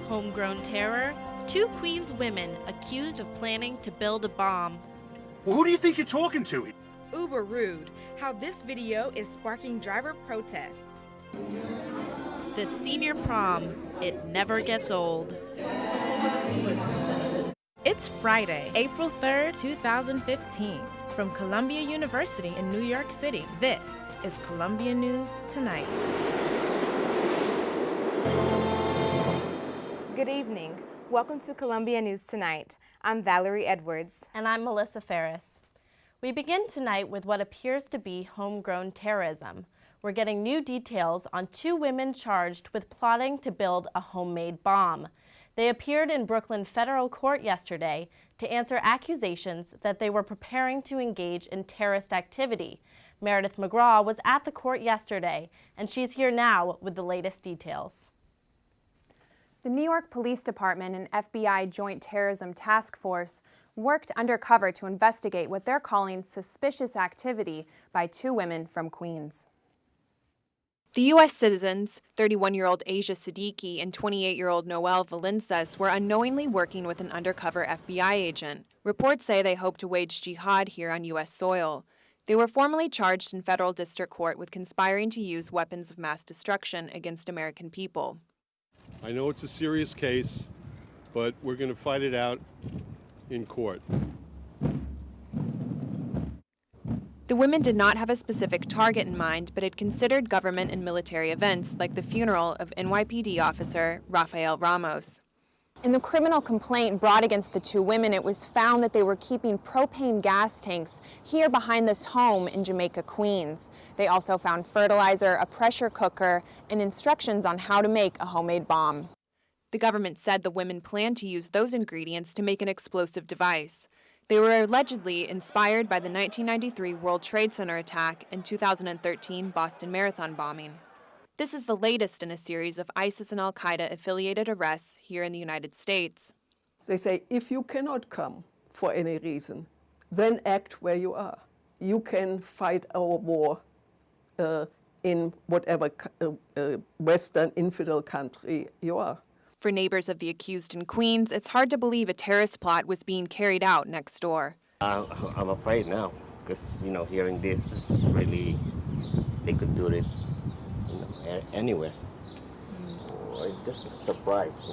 Homegrown terror, two Queens women accused of planning to build a bomb. Well, who do you think you're talking to? Uber rude, how this video is sparking driver protests. The senior prom, it never gets old. It's Friday, April 3rd, 2015. From Columbia University in New York City, this is Columbia News Tonight. Good evening. Welcome to Columbia News Tonight. I'm Valerie Edwards. And I'm Melissa Ferris. We begin tonight with what appears to be homegrown terrorism. We're getting new details on two women charged with plotting to build a homemade bomb. They appeared in Brooklyn federal court yesterday to answer accusations that they were preparing to engage in terrorist activity. Meredith McGraw was at the court yesterday, and she's here now with the latest details. The New York Police Department and FBI Joint Terrorism Task Force worked undercover to investigate what they're calling suspicious activity by two women from Queens. The U.S. citizens, 31-year-old Asia Siddiqui and 28-year-old Noel Valencias, were unknowingly working with an undercover FBI agent. Reports say they hope to wage jihad here on U.S. soil. They were formally charged in federal district court with conspiring to use weapons of mass destruction against American people. I know it's a serious case, but we're going to fight it out in court. The women did not have a specific target in mind, but had considered government and military events like the funeral of NYPD officer Rafael Ramos. In the criminal complaint brought against the two women, it was found that they were keeping propane gas tanks here behind this home in Jamaica, Queens. They also found fertilizer, a pressure cooker, and instructions on how to make a homemade bomb. The government said the women planned to use those ingredients to make an explosive device. They were allegedly inspired by the 1993 World Trade Center attack and 2013 Boston Marathon bombing. This is the latest in a series of ISIS and al-Qaeda affiliated arrests here in the United States. They say, if you cannot come for any reason, then act where you are. You can fight our war in whatever Western infidel country you are. For neighbors of the accused in Queens, it's hard to believe a terrorist plot was being carried out next door. I'm afraid now, because, hearing this is really, they could do it, anywhere. It's just a surprise,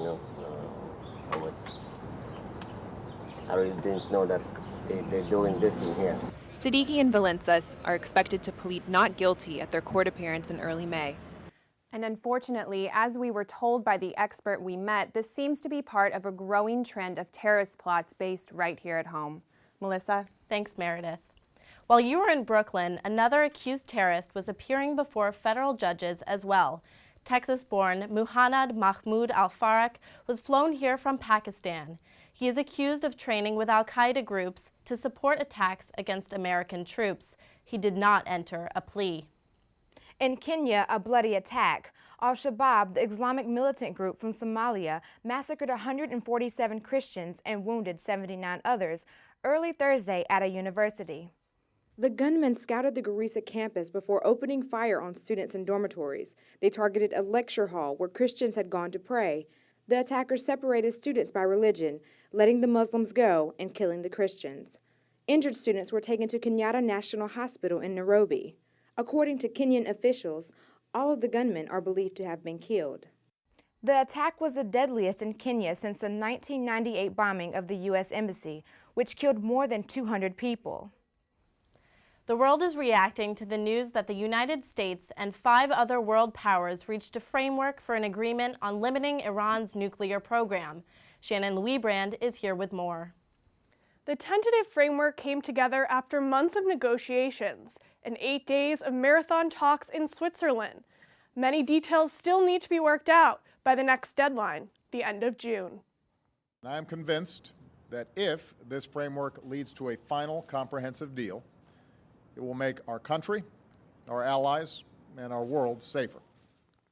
I really didn't know that they're doing this in here. Siddiqui and Valencias are expected to plead not guilty at their court appearance in early May. And unfortunately, as we were told by the expert we met, this seems to be part of a growing trend of terrorist plots based right here at home. Melissa? Thanks, Meredith. While you were in Brooklyn, another accused terrorist was appearing before federal judges as well. Texas-born Muhannad Mahmoud al-Faraq was flown here from Pakistan. He is accused of training with al-Qaeda groups to support attacks against American troops. He did not enter a plea. In Kenya, a bloody attack. Al-Shabaab, the Islamic militant group from Somalia, massacred 147 Christians and wounded 79 others early Thursday at a university. The gunmen scouted the Garissa campus before opening fire on students in dormitories. They targeted a lecture hall where Christians had gone to pray. The attackers separated students by religion, letting the Muslims go and killing the Christians. Injured students were taken to Kenyatta National Hospital in Nairobi. According to Kenyan officials, all of the gunmen are believed to have been killed. The attack was the deadliest in Kenya since the 1998 bombing of the U.S. Embassy, which killed more than 200 people. The world is reacting to the news that the United States and 5 other world powers reached a framework for an agreement on limiting Iran's nuclear program. Shannon Louis-Brand is here with more. The tentative framework came together after months of negotiations and 8 days of marathon talks in Switzerland. Many details still need to be worked out by the next deadline, the end of June. I am convinced that if this framework leads to a final comprehensive deal, it will make our country, our allies, and our world safer.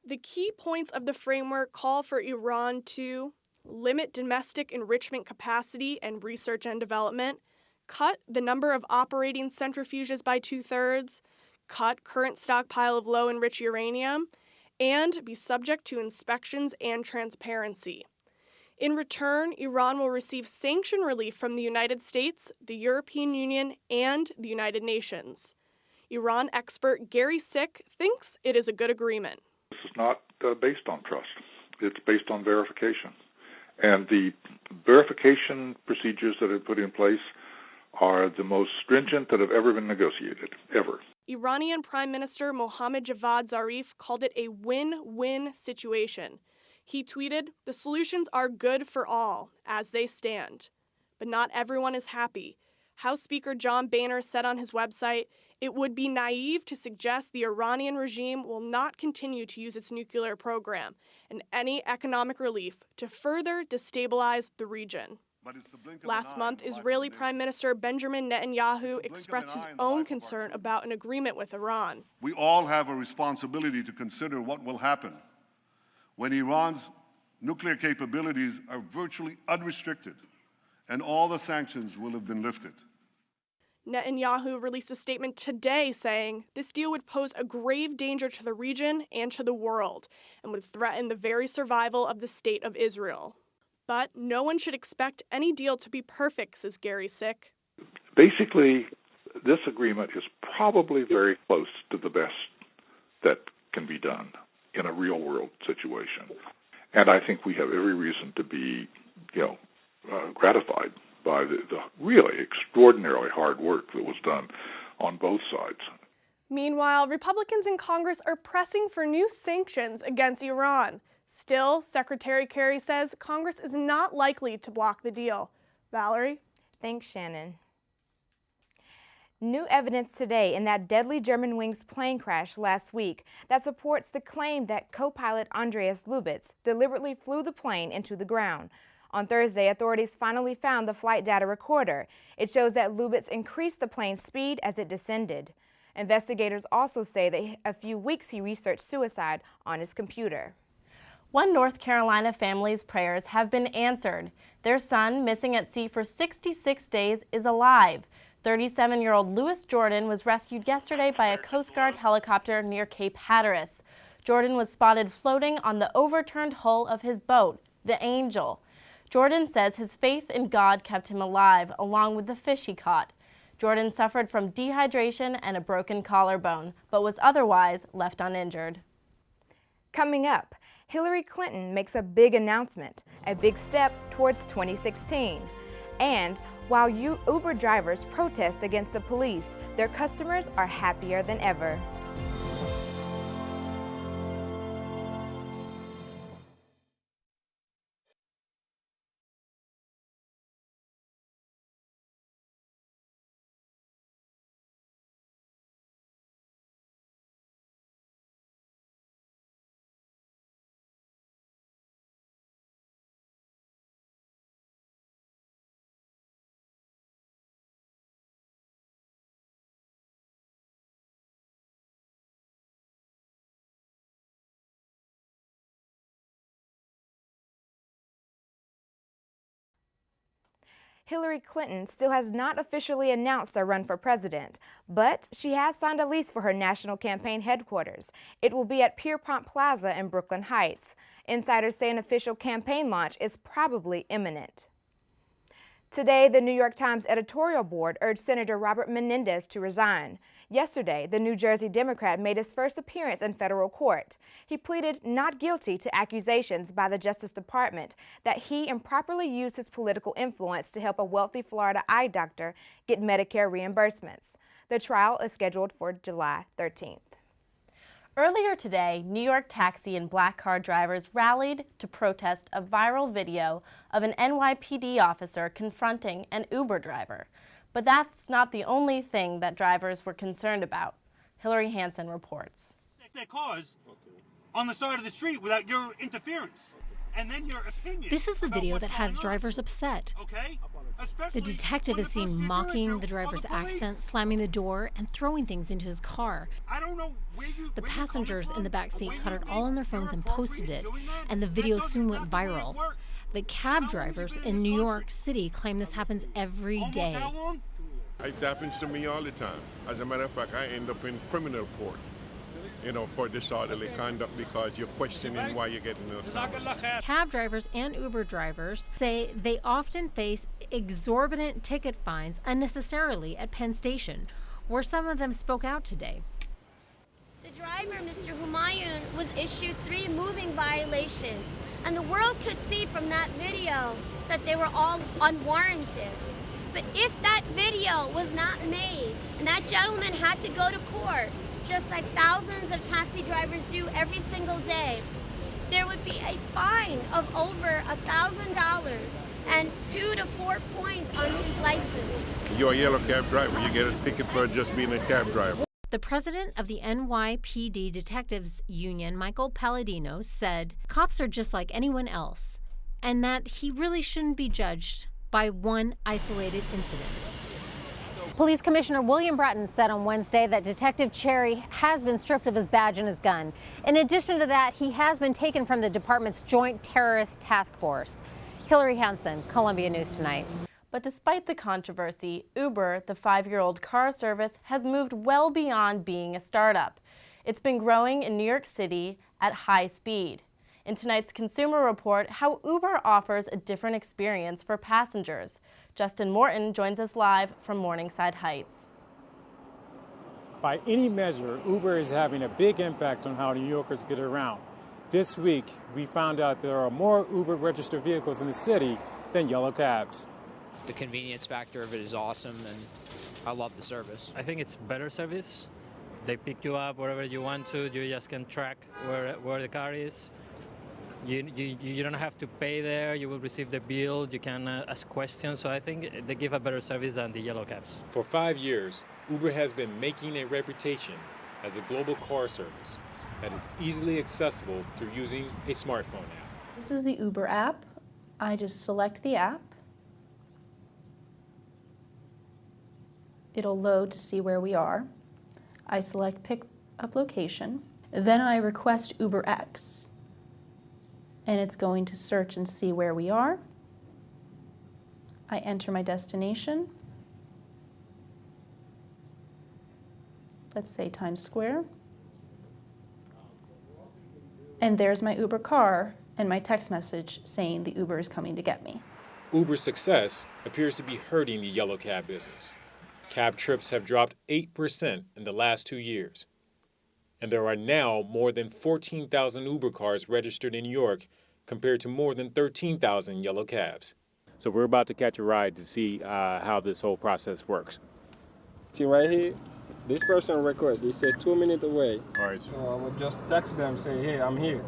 The key points of the framework call for Iran to limit domestic enrichment capacity and research and development, cut the number of operating centrifuges by 2/3, cut current stockpile of low-enriched uranium, and be subject to inspections and transparency. In return, Iran will receive sanction relief from the United States, the European Union, and the United Nations. Iran expert Gary Sick thinks it is a good agreement. This is not based on trust. It's based on verification. And the verification procedures that are put in place are the most stringent that have ever been negotiated, ever. Iranian Prime Minister Mohammad Javad Zarif called it a win-win situation. He tweeted, "The solutions are good for all, as they stand. But not everyone is happy." House Speaker John Boehner said on his website, "It would be naive to suggest the Iranian regime will not continue to use its nuclear program and any economic relief to further destabilize the region." Last month, Israeli Prime Minister Benjamin Netanyahu expressed his own concern about an agreement with Iran. We all have a responsibility to consider what will happen when Iran's nuclear capabilities are virtually unrestricted and all the sanctions will have been lifted. Netanyahu released a statement today saying this deal would pose a grave danger to the region and to the world and would threaten the very survival of the state of Israel. But no one should expect any deal to be perfect, says Gary Sick. Basically, this agreement is probably very close to the best that can be done in a real-world situation. And I think we have every reason to be, gratified by the really extraordinarily hard work that was done on both sides. Meanwhile, Republicans in Congress are pressing for new sanctions against Iran. Still, Secretary Kerry says Congress is not likely to block the deal. Valerie? Thanks, Shannon. New evidence today in that deadly Germanwings plane crash last week that supports the claim that co-pilot Andreas Lubitz deliberately flew the plane into the ground. On Thursday, authorities finally found the flight data recorder. It shows that Lubitz increased the plane's speed as it descended. Investigators also say that a few weeks he researched suicide on his computer. One North Carolina family's prayers have been answered. Their son, missing at sea for 66 days, is alive. 37-year-old Lewis Jordan was rescued yesterday by a Coast Guard helicopter near Cape Hatteras. Jordan was spotted floating on the overturned hull of his boat, the Angel. Jordan says his faith in God kept him alive, along with the fish he caught. Jordan suffered from dehydration and a broken collarbone, but was otherwise left uninjured. Coming up, Hillary Clinton makes a big announcement, a big step towards 2016. And while Uber drivers protest against the police, their customers are happier than ever. Hillary Clinton still has not officially announced a run for president, but she has signed a lease for her national campaign headquarters. It will be at Pierpont Plaza in Brooklyn Heights. Insiders say an official campaign launch is probably imminent. Today, the New York Times editorial board urged Senator Robert Menendez to resign. Yesterday, the New Jersey Democrat made his first appearance in federal court. He pleaded not guilty to accusations by the Justice Department that he improperly used his political influence to help a wealthy Florida eye doctor get Medicare reimbursements. The trial is scheduled for July 13th. Earlier today, New York taxi and black car drivers rallied to protest a viral video of an NYPD officer confronting an Uber driver. But that's not the only thing that drivers were concerned about. Hillary Hansen reports. Their cars on the side of the street without your interference. And then your opinion. This is the video that has drivers upset. Okay? The detective is seen mocking the driver's accent, slamming the door, and throwing things into his car. I don't know the passengers in the back seat caught it all on their phones and posted it, and the video soon went viral. The cab drivers in New York City claim this happens every day. It happens to me all the time. As a matter of fact, I end up in criminal court for disorderly conduct because you're questioning why you're getting those summons. Cab drivers and Uber drivers say they often face exorbitant ticket fines unnecessarily at Penn Station, where some of them spoke out today. The driver, Mr. Humayun, was issued 3 moving violations, and the world could see from that video that they were all unwarranted. But if that video was not made, and that gentleman had to go to court, just like thousands of taxi drivers do every single day, there would be a fine of over $1,000 and 2 to 4 points on his license. You're a yellow cab driver. You get a ticket for just being a cab driver. The president of the NYPD Detectives Union, Michael Palladino, said cops are just like anyone else, and that he really shouldn't be judged by one isolated incident. Police Commissioner William Bratton said on Wednesday that Detective Cherry has been stripped of his badge and his gun. In addition to that, he has been taken from the department's Joint Terrorist Task Force. Hillary Hansen, Columbia News Tonight. But despite the controversy, Uber, the 5-year-old car service, has moved well beyond being a startup. It's been growing in New York City at high speed. In tonight's Consumer Report, how Uber offers a different experience for passengers. Justin Morton joins us live from Morningside Heights. By any measure, Uber is having a big impact on how New Yorkers get around. This week, we found out there are more Uber-registered vehicles in the city than yellow cabs. The convenience factor of it is awesome, and I love the service. I think it's better service. They pick you up wherever you want to. You just can track where the car is. You don't have to pay there. You will receive the bill. You can ask questions. So I think they give a better service than the yellow cabs. For 5 years, Uber has been making a reputation as a global car service that is easily accessible through using a smartphone app. This is the Uber app. I just select the app. It'll load to see where we are. I select pick up location. Then I request UberX. And it's going to search and see where we are. I enter my destination. Let's say Times Square. And there's my Uber car and my text message saying the Uber is coming to get me. Uber's success appears to be hurting the yellow cab business. Cab trips have dropped 8% in the last 2 years. And there are now more than 14,000 Uber cars registered in New York compared to more than 13,000 yellow cabs. So we're about to catch a ride to see how this whole process works. See right here, this person request, they said 2 minutes away. All right. So I will just text them, say, hey, I'm here.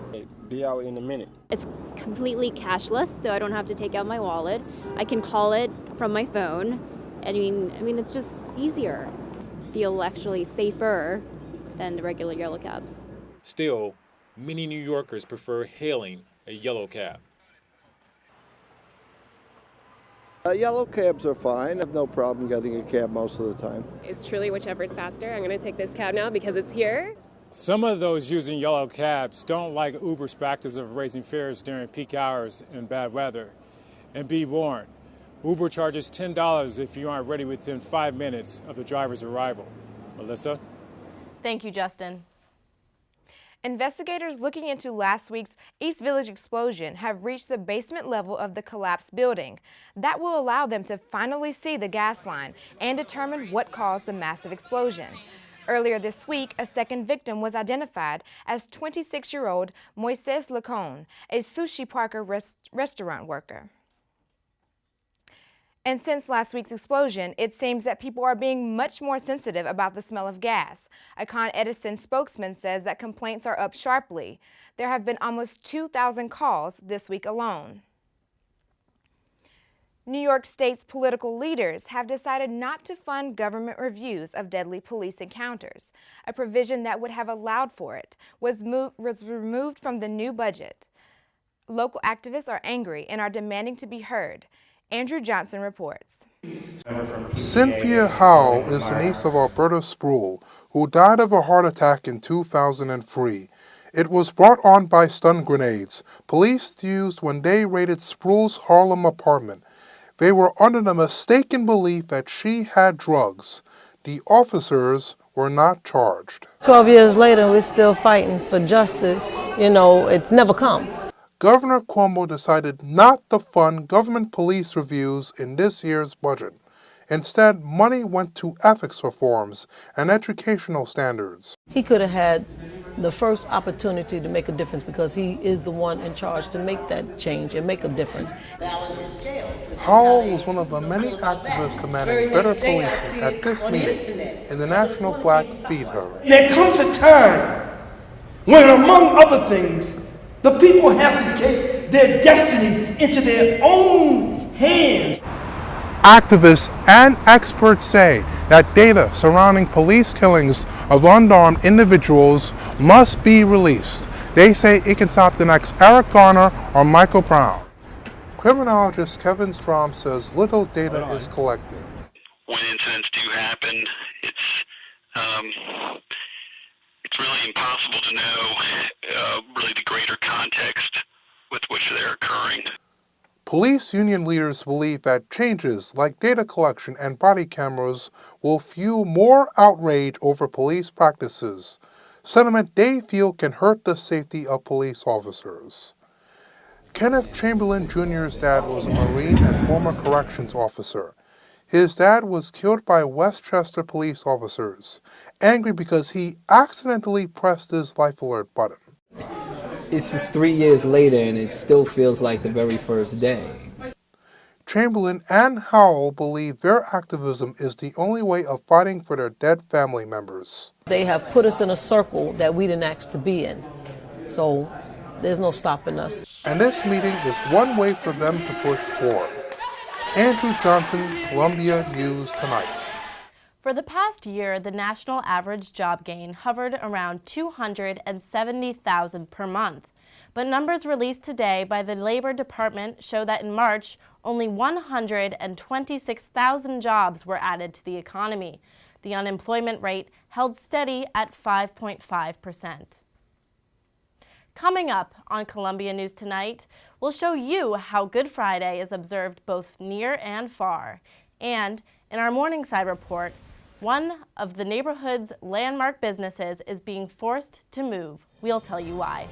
Be out in a minute. It's completely cashless, so I don't have to take out my wallet. I can call it from my phone. I mean, it's just easier. Feel actually safer than the regular yellow cabs. Still, many New Yorkers prefer hailing a yellow cab. Yellow cabs are fine. I have no problem getting a cab most of the time. It's truly whichever's faster. I'm going to take this cab now because it's here. Some of those using yellow cabs don't like Uber's practice of raising fares during peak hours in bad weather. And be warned, Uber charges $10 if you aren't ready within 5 minutes of the driver's arrival. Melissa? Thank you, Justin. Investigators looking into last week's East Village explosion have reached the basement level of the collapsed building. That will allow them to finally see the gas line and determine what caused the massive explosion. Earlier this week, a second victim was identified as 26-year-old Moises Lacon, a Sushi Parker restaurant worker. And since last week's explosion, it seems that people are being much more sensitive about the smell of gas. A Con Edison spokesman says that complaints are up sharply. There have been almost 2,000 calls this week alone. New York State's political leaders have decided not to fund government reviews of deadly police encounters. A provision that would have allowed for it was removed from the new budget. Local activists are angry and are demanding to be heard. Andrew Johnson reports. Cynthia Howell is the niece of Alberta Sproul, who died of a heart attack in 2003. It was brought on by stun grenades police used when they raided Sproul's Harlem apartment. They were under the mistaken belief that she had drugs. The officers were not charged. 12 years later, we're still fighting for justice. You know, it's never come. Governor Cuomo decided not to fund government police reviews in this year's budget. Instead, money went to ethics reforms and educational standards. He could have had the first opportunity to make a difference because he is the one in charge to make that change and make a difference. Howell was one of the many activists demanding better policing at this meeting in the National Black Theater. There comes a time when, among other things, the people have to take their destiny into their own hands. Activists and experts say that data surrounding police killings of unarmed individuals must be released. They say it can stop the next Eric Garner or Michael Brown. Criminologist Kevin Strom says little data is collected. When incidents do happen, it's really impossible to know really the greater context with which they're occurring. Police union leaders believe that changes like data collection and body cameras will fuel more outrage over police practices, sentiment they feel can hurt the safety of police officers. Kenneth Chamberlain Jr.'s dad was a Marine and former corrections officer. His dad was killed by Westchester police officers, angry because he accidentally pressed his life alert button. It's just 3 years later and it still feels like the very first day. Chamberlain and Howell believe their activism is the only way of fighting for their dead family members. They have put us in a circle that we didn't ask to be in. So there's no stopping us. And this meeting is one way for them to push forward. Andrew Johnson, Columbia News Tonight. For the past year, the national average job gain hovered around 270,000 per month. But numbers released today by the Labor Department show that in March, only 126,000 jobs were added to the economy. The unemployment rate held steady at 5.5%. Coming up on Columbia News Tonight, we'll show you how Good Friday is observed both near and far. And in our Morningside report, one of the neighborhood's landmark businesses is being forced to move. We'll tell you why.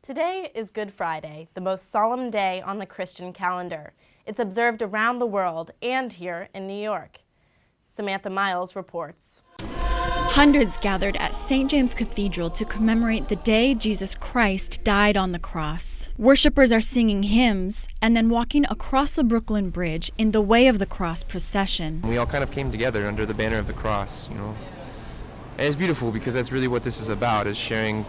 Today is Good Friday, the most solemn day on the Christian calendar. It's observed around the world and here in New York. Samantha Miles reports. Hundreds gathered at St. James Cathedral to commemorate the day Jesus Christ died on the cross. Worshippers are singing hymns and then walking across the Brooklyn Bridge in the Way of the Cross procession. We all kind of came together under the banner of the cross, you know. And it's beautiful because that's really what this is about, is sharing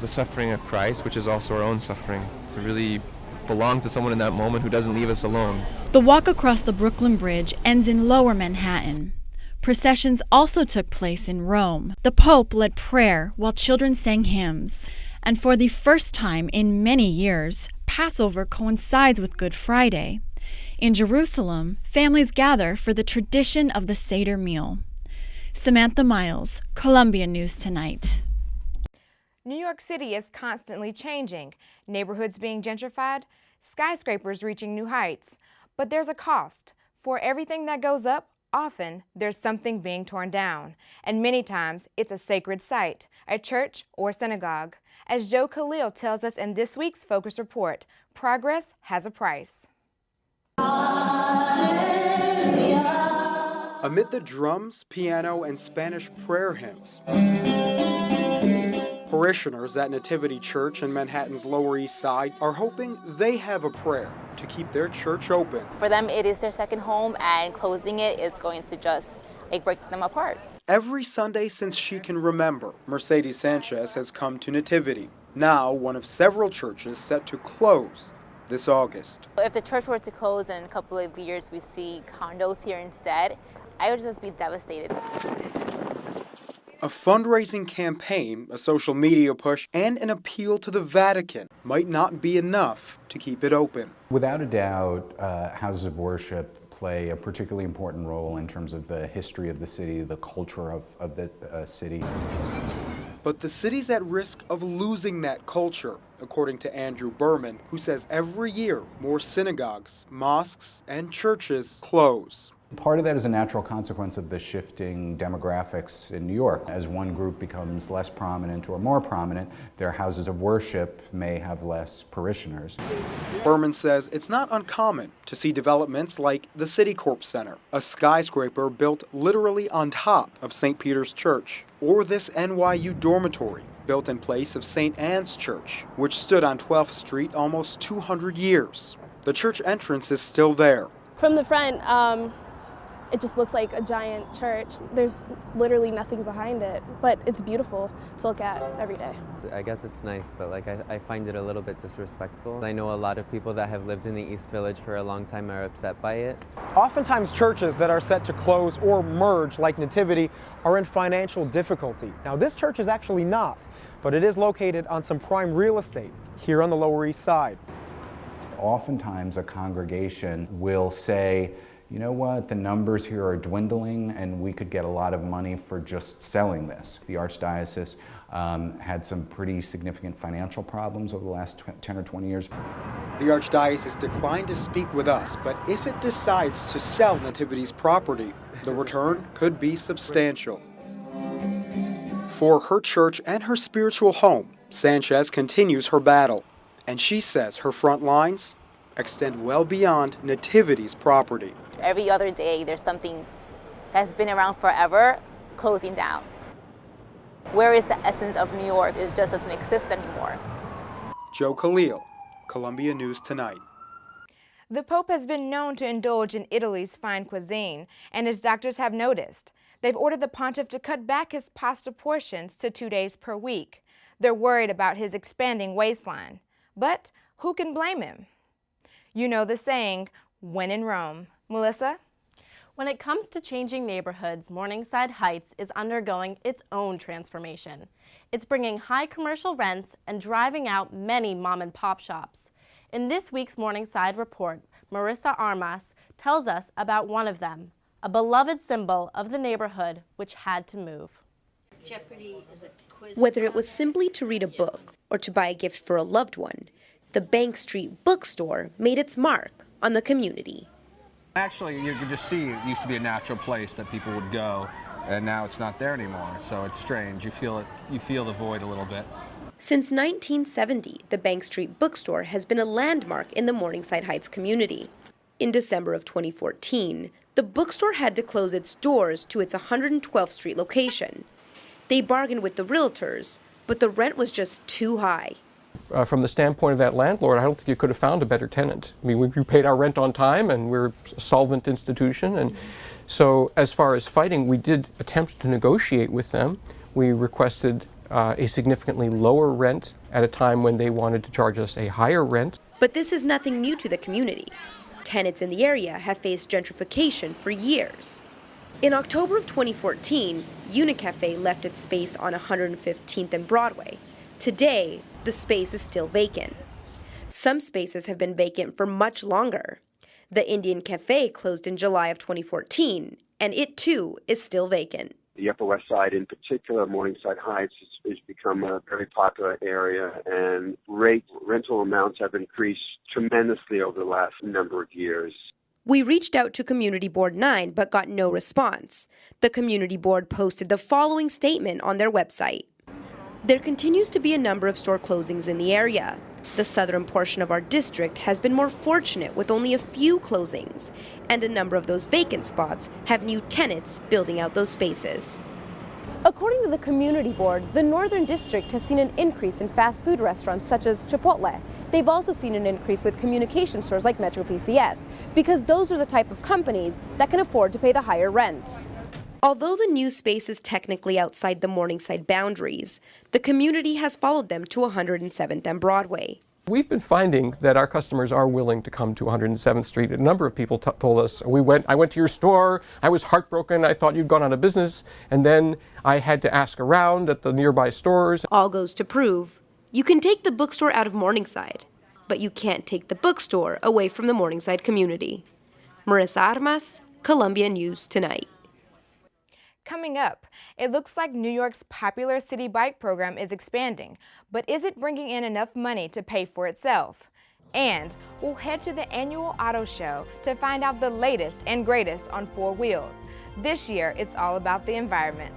the suffering of Christ, which is also our own suffering, to really belong to someone in that moment who doesn't leave us alone. The walk across the Brooklyn Bridge ends in Lower Manhattan. Processions also took place in Rome. The Pope led prayer while children sang hymns. And for the first time in many years, Passover coincides with Good Friday. In Jerusalem, families gather for the tradition of the Seder meal. Samantha Miles, Columbia News Tonight. New York City is constantly changing, neighborhoods being gentrified, skyscrapers reaching new heights. But there's a cost. For everything that goes up, often there's something being torn down. And many times it's a sacred site, a church or synagogue. As Joe Khalil tells us in this week's Focus Report, progress has a price. Amid the drums, piano, and Spanish prayer hymns, Parishioners at Nativity Church in Manhattan's Lower East Side are hoping they have a prayer to keep their church open. For them, it is their second home, and closing it is going to just break them apart. Every Sunday since she can remember, Mercedes Sanchez has come to Nativity, now one of several churches set to close this August. If the church were to close in a couple of years, we see condos here instead, I would just be devastated. A fundraising campaign, a social media push, and an appeal to the Vatican might not be enough to keep it open. Without a doubt, houses of worship play a particularly important role in terms of the history of the city, the culture of the city. But the city's at risk of losing that culture, according to Andrew Berman, who says every year more synagogues, mosques, and churches close. Part of that is a natural consequence of the shifting demographics in New York. As one group becomes less prominent or more prominent, their houses of worship may have less parishioners. Berman says it's not uncommon to see developments like the Citicorp Center, a skyscraper built literally on top of St. Peter's Church, or this NYU dormitory built in place of St. Anne's Church, which stood on 12th Street almost 200 years. The church entrance is still there. From the front, it just looks like a giant church. There's literally nothing behind it, but it's beautiful to look at every day. I guess it's nice, but I find it a little bit disrespectful. I know a lot of people that have lived in the East Village for a long time are upset by it. Oftentimes churches that are set to close or merge, like Nativity, are in financial difficulty. Now this church is actually not, but it is located on some prime real estate here on the Lower East Side. Oftentimes a congregation will say, you know what, the numbers here are dwindling and we could get a lot of money for just selling this. The Archdiocese had some pretty significant financial problems over the last 10 or 20 years. The Archdiocese declined to speak with us, but if it decides to sell Nativity's property, the return could be substantial. For her church and her spiritual home, Sanchez continues her battle, and she says her front lines extend well beyond Nativity's property. Every other day, there's something that's been around forever closing down. Where is the essence of New York? It just doesn't exist anymore. Joe Khalil, Columbia News Tonight. The Pope has been known to indulge in Italy's fine cuisine, and his doctors have noticed. They've ordered the pontiff to cut back his pasta portions to 2 days per week. They're worried about his expanding waistline. But who can blame him? You know the saying, when in Rome. Melissa? When it comes to changing neighborhoods, Morningside Heights is undergoing its own transformation. It's bringing high commercial rents and driving out many mom-and-pop shops. In this week's Morningside Report, Marissa Armas tells us about one of them, a beloved symbol of the neighborhood which had to move. Whether it was simply to read a book or to buy a gift for a loved one, the Bank Street bookstore made its mark on the community. Actually, you can just see it used to be a natural place that people would go, and now it's not there anymore, so it's strange. You feel the void a little bit. Since 1970, the Bank Street bookstore has been a landmark in the Morningside Heights community. In December of 2014, the bookstore had to close its doors to its 112th Street location. They bargained with the realtors, but the rent was just too high. From the standpoint of that landlord, I don't think you could have found a better tenant. I mean, we paid our rent on time, and we're a solvent institution. And so as far as fighting, we did attempt to negotiate with them. We requested a significantly lower rent at a time when they wanted to charge us a higher rent. But this is nothing new to the community. Tenants in the area have faced gentrification for years. In October of 2014, Unicafe left its space on 115th and Broadway. Today, the space is still vacant. Some spaces have been vacant for much longer. The Indian Cafe closed in July of 2014, and it too is still vacant. The Upper West Side, in particular, Morningside Heights, has become a very popular area, and rental amounts have increased tremendously over the last number of years. We reached out to Community Board 9 but got no response. The Community Board posted the following statement on their website. There continues to be a number of store closings in the area. The southern portion of our district has been more fortunate with only a few closings, and a number of those vacant spots have new tenants building out those spaces. According to the community board, the Northern District has seen an increase in fast food restaurants such as Chipotle. They've also seen an increase with communication stores like Metro PCS, because those are the type of companies that can afford to pay the higher rents. Although the new space is technically outside the Morningside boundaries, the community has followed them to 107th and Broadway. We've been finding that our customers are willing to come to 107th Street. A number of people told us, I went to your store, I was heartbroken, I thought you'd gone out of business, and then I had to ask around at the nearby stores. All goes to prove, you can take the bookstore out of Morningside, but you can't take the bookstore away from the Morningside community. Marissa Armas, Columbia News Tonight. Coming up, it looks like New York's popular city bike program is expanding, but is it bringing in enough money to pay for itself? And we'll head to the annual auto show to find out the latest and greatest on four wheels. This year, it's all about the environment.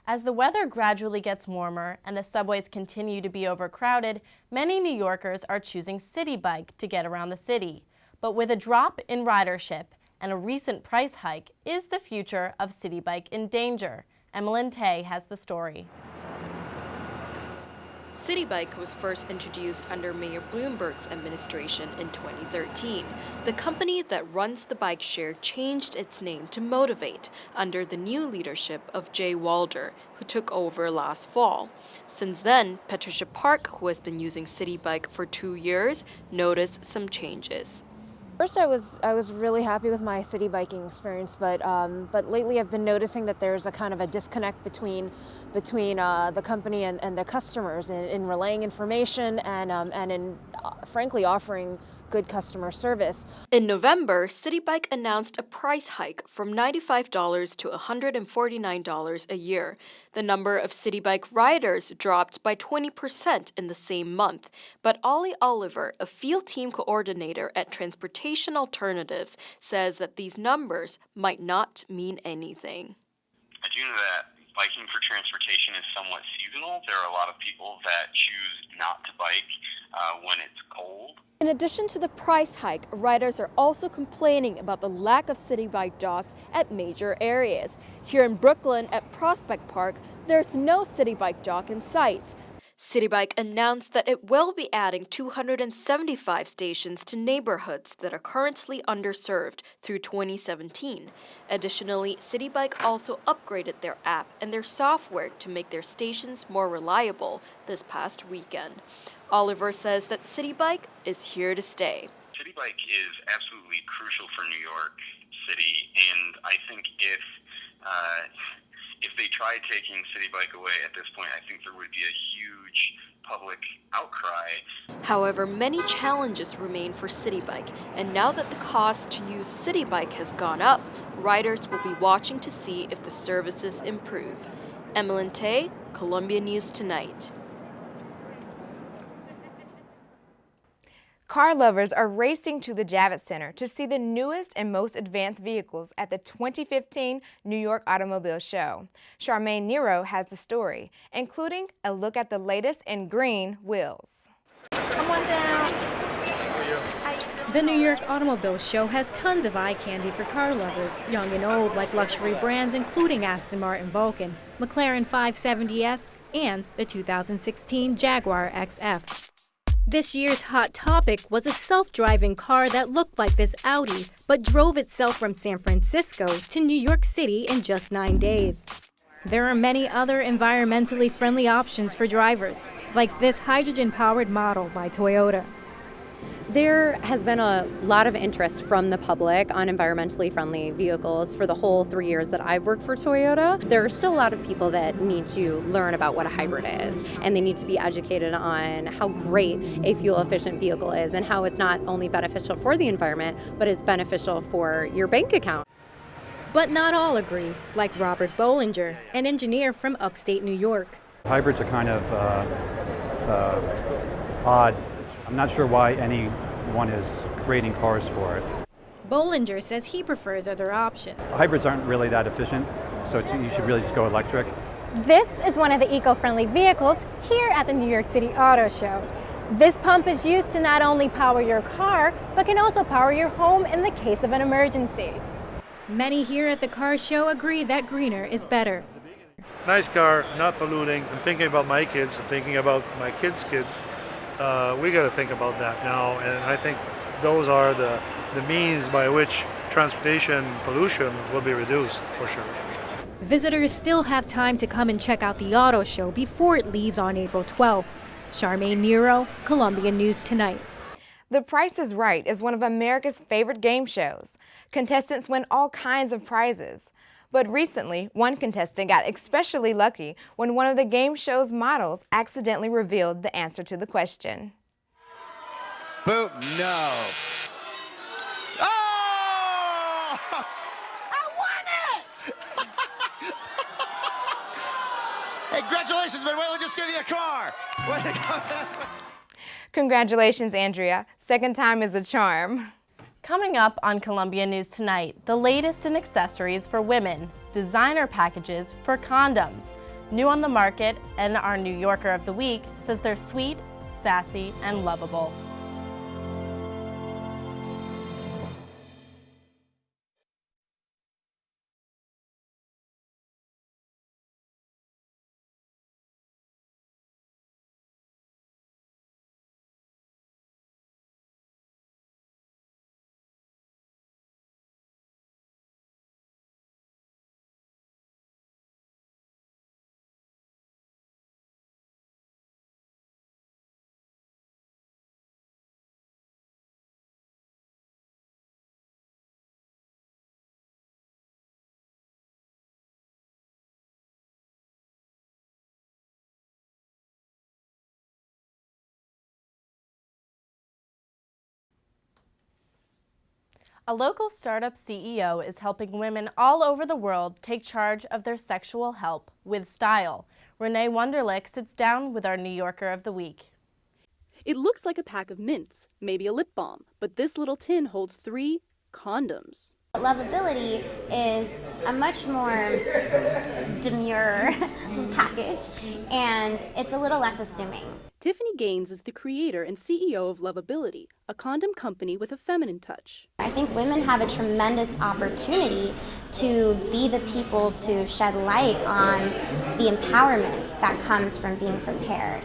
As the weather gradually gets warmer and the subways continue to be overcrowded, many New Yorkers are choosing City Bike to get around the city. But with a drop in ridership and a recent price hike, is the future of City Bike in danger? Emmeline Tay has the story. City Bike was first introduced under Mayor Bloomberg's administration in 2013. The company that runs the bike share changed its name to Motivate under the new leadership of Jay Walder, who took over last fall. Since then, Patricia Park, who has been using City Bike for 2 years, noticed some changes. First, I was really happy with my city biking experience, but lately I've been noticing that there's a kind of a disconnect between the company and the customers in relaying information and in frankly offering good customer service. In November, City Bike announced a price hike from $95 to $149 a year. The number of City Bike riders dropped by 20% in the same month. But Ollie Oliver, a field team coordinator at Transportation Alternatives, says that these numbers might not mean anything. I do know that biking for transportation is somewhat seasonal. There are a lot of people that choose not to bike when it's cold. In addition to the price hike, riders are also complaining about the lack of City Bike docks at major areas. Here in Brooklyn at Prospect Park, there's no City Bike dock in sight. City Bike announced that it will be adding 275 stations to neighborhoods that are currently underserved through 2017. Additionally, City Bike also upgraded their app and their software to make their stations more reliable this past weekend. Oliver says that City Bike is here to stay. City Bike is absolutely crucial for New York City, and I think if they tried taking City Bike away at this point, I think there would be a huge public outcry. However, many challenges remain for City Bike, and now that the cost to use City Bike has gone up, riders will be watching to see if the services improve. Emmeline Tay, Columbia News Tonight. Car lovers are racing to the Javits Center to see the newest and most advanced vehicles at the 2015 New York Automobile Show. Charmaine Nero has the story, including a look at the latest in green wheels. Come on down. The New York Automobile Show has tons of eye candy for car lovers, young and old, like luxury brands including Aston Martin Vulcan, McLaren 570S, and the 2016 Jaguar XF. This year's hot topic was a self-driving car that looked like this Audi, but drove itself from San Francisco to New York City in just 9 days. There are many other environmentally friendly options for drivers, like this hydrogen-powered model by Toyota. There has been a lot of interest from the public on environmentally friendly vehicles for the whole 3 years that I've worked for Toyota. There are still a lot of people that need to learn about what a hybrid is, and they need to be educated on how great a fuel-efficient vehicle is and how it's not only beneficial for the environment, but is beneficial for your bank account. But not all agree, like Robert Bollinger, an engineer from upstate New York. Hybrids are kind of odd. I'm not sure why anyone is creating cars for it. Bollinger says he prefers other options. Hybrids aren't really that efficient, so you should really just go electric. This is one of the eco-friendly vehicles here at the New York City Auto Show. This pump is used to not only power your car, but can also power your home in the case of an emergency. Many here at the car show agree that greener is better. Nice car, not polluting. I'm thinking about my kids. I'm thinking about my kids' kids. We got to think about that now, and I think those are the means by which transportation pollution will be reduced for sure. Visitors still have time to come and check out the auto show before it leaves on April 12th. Charmaine Nero, Columbia News Tonight. The Price is Right is one of America's favorite game shows. Contestants win all kinds of prizes. But recently, one contestant got especially lucky when one of the game show's models accidentally revealed the answer to the question. Boom, no. Oh! I won it! Hey, congratulations, Manuel. Just give you a car. Way to go. Congratulations, Andrea. Second time is a charm. Coming up on Columbia News Tonight, the latest in accessories for women, designer packages for condoms. New on the market, and our New Yorker of the Week says they're sweet, sassy, and lovable. A local startup CEO is helping women all over the world take charge of their sexual health with style. Renee Wunderlich sits down with our New Yorker of the Week. It looks like a pack of mints, maybe a lip balm, but this little tin holds 3 condoms. Lovability is a much more demure package, and it's a little less assuming. Tiffany Gaines is the creator and CEO of Lovability, a condom company with a feminine touch. I think women have a tremendous opportunity to be the people to shed light on the empowerment that comes from being prepared.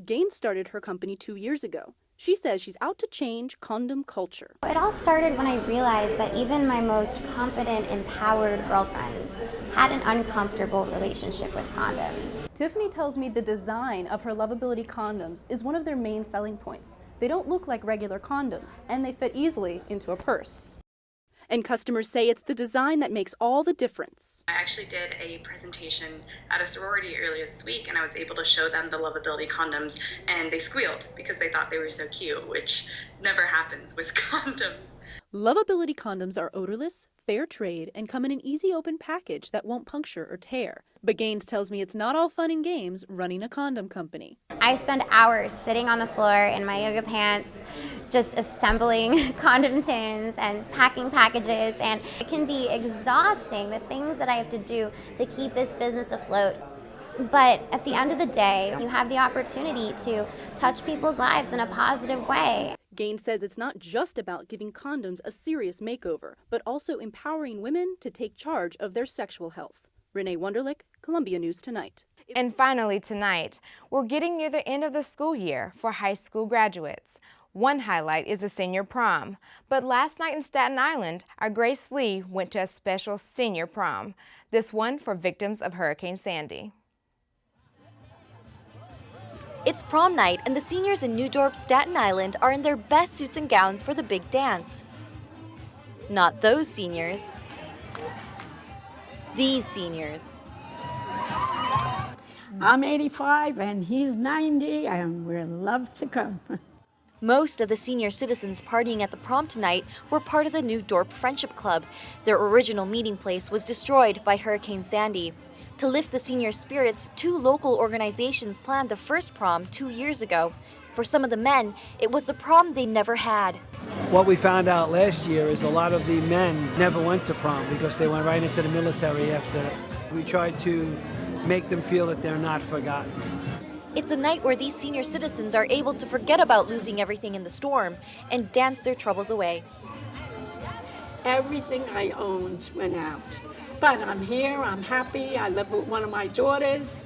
Gaines started her company 2 years ago. She says she's out to change condom culture. It all started when I realized that even my most confident, empowered girlfriends had an uncomfortable relationship with condoms. Tiffany tells me the design of her Lovability condoms is one of their main selling points. They don't look like regular condoms, and they fit easily into a purse. And customers say it's the design that makes all the difference. I actually did a presentation at a sorority earlier this week, and I was able to show them the Lovability condoms, and they squealed because they thought they were so cute, which never happens with condoms. Lovability condoms are odorless, fair trade, and come in an easy open package that won't puncture or tear. But Gaines tells me it's not all fun and games running a condom company. I spend hours sitting on the floor in my yoga pants, just assembling condom tins and packing packages, and it can be exhausting, the things that I have to do to keep this business afloat. But at the end of the day, you have the opportunity to touch people's lives in a positive way. Gaines says it's not just about giving condoms a serious makeover, but also empowering women to take charge of their sexual health. Renee Wunderlich, Columbia News Tonight. And finally tonight, we're getting near the end of the school year for high school graduates. One highlight is the senior prom, but last night in Staten Island, our Grace Lee went to a special senior prom, this one for victims of Hurricane Sandy. It's prom night, and the seniors in New Dorp, Staten Island are in their best suits and gowns for the big dance. Not those seniors. These seniors. I'm 85 and he's 90, and we'd love to come. Most of the senior citizens partying at the prom tonight were part of the New Dorp Friendship Club. Their original meeting place was destroyed by Hurricane Sandy. To lift the senior spirits, 2 local organizations planned the first prom 2 years ago. For some of the men, it was the prom they never had. What we found out last year is a lot of the men never went to prom because they went right into the military after. We tried to make them feel that they're not forgotten. It's a night where these senior citizens are able to forget about losing everything in the storm and dance their troubles away. Everything I owned went out. But I'm here, I'm happy, I live with one of my daughters,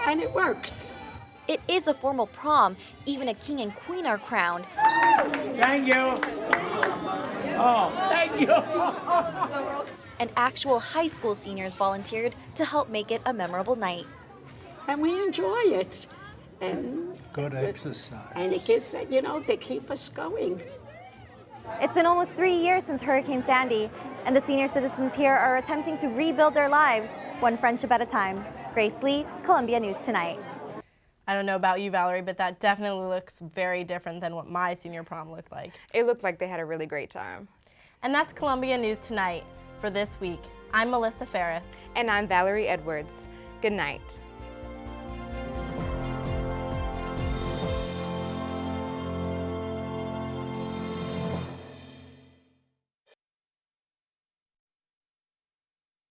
and it works. It is a formal prom. Even a king and queen are crowned. Thank you. Oh, thank you. And actual high school seniors volunteered to help make it a memorable night. And we enjoy it. And good exercise. And it gets, they keep us going. It's been almost 3 years since Hurricane Sandy, and the senior citizens here are attempting to rebuild their lives, one friendship at a time. Grace Lee, Columbia News Tonight. I don't know about you, Valerie, but that definitely looks very different than what my senior prom looked like. It looked like they had a really great time. And that's Columbia News Tonight for this week. I'm Melissa Ferris. And I'm Valerie Edwards. Good night.